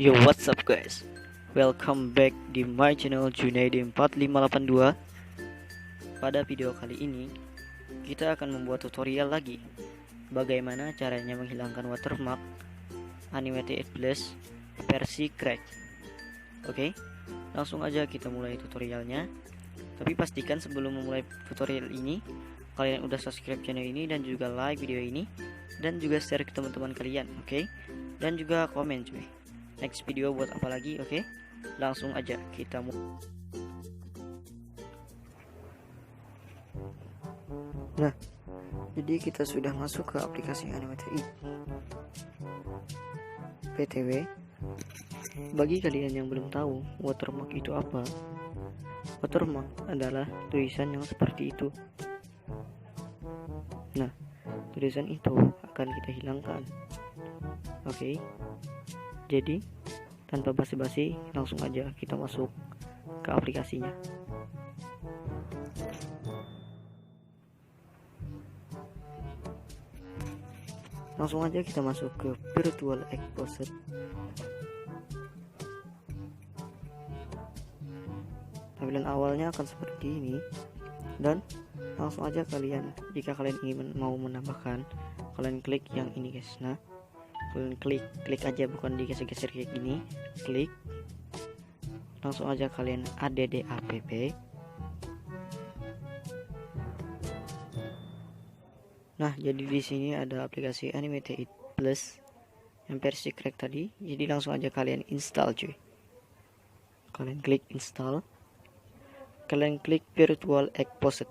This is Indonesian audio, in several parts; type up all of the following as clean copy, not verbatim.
Yo, what's up guys? Welcome back di my channel Junaidi 4582. Pada video kali ini kita akan membuat tutorial lagi bagaimana caranya menghilangkan watermark Animated Plus versi crack. Oke, langsung aja kita mulai tutorialnya. Tapi pastikan sebelum memulai tutorial ini kalian udah subscribe channel ini dan juga like video ini dan juga share ke teman-teman kalian, oke? Dan juga komen cuy. Next video buat apa lagi, oke? Langsung aja kita Nah, jadi kita sudah masuk ke aplikasi Animated. PTW, bagi kalian yang belum tahu watermark itu apa, watermark adalah tulisan yang seperti itu. Nah, tulisan itu akan kita hilangkan. Oke. Jadi, tanpa basa-basi, langsung aja kita masuk ke aplikasinya. Langsung aja kita masuk ke Virtual Exposed. Tampilan awalnya akan seperti ini, dan langsung aja kalian, jika kalian ingin mau menambahkan, kalian klik yang ini guys. Nah, kalian klik aja, bukan digeser-geser kayak gini. Klik, langsung aja kalian add app. Nah, jadi di sini ada aplikasi Animated Plus yang versi crack tadi. Jadi langsung aja kalian install cuy. Kalian klik install, kalian klik Virtual Exposed.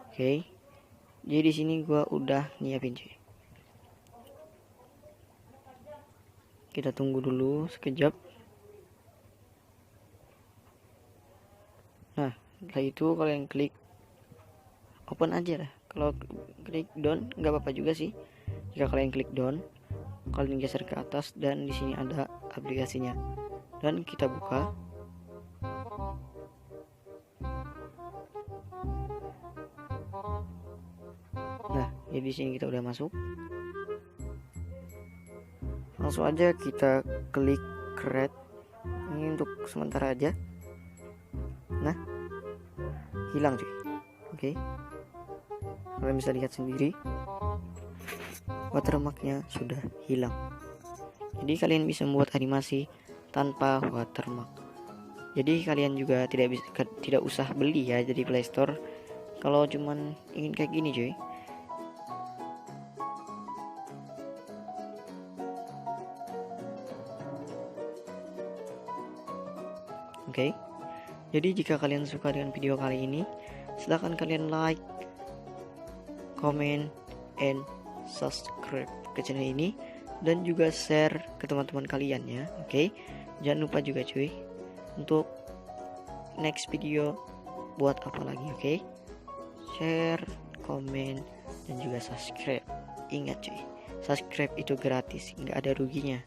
Oke, jadi di sini gua udah nyiapin cuy. Kita tunggu dulu sekejap. Nah, setelah itu kalian klik open aja lah. Kalau klik down nggak apa-apa juga sih. Jika kalian klik down, kalian geser ke atas dan di sini ada aplikasinya. Dan kita buka. Nah, jadi di sini kita udah masuk. Langsung aja kita klik create. Ini untuk sementara aja. Nah, hilang cuy. Oke, kalian bisa lihat sendiri watermarknya sudah hilang. Jadi kalian bisa membuat animasi tanpa watermark. Jadi kalian juga tidak usah beli ya jadi Play Store kalau cuman ingin kayak gini cuy. Oke, jadi jika kalian suka dengan video kali ini, silahkan kalian like, comment, and subscribe ke channel ini dan juga share ke teman-teman kalian ya. Oke, jangan lupa juga cuy untuk next video buat apa lagi, oke? Share, comment, dan juga subscribe. Ingat cuy, subscribe itu gratis, nggak ada ruginya.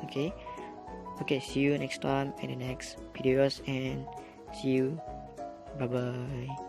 Oke. Okay, see you next time in the next videos and see you. Bye bye.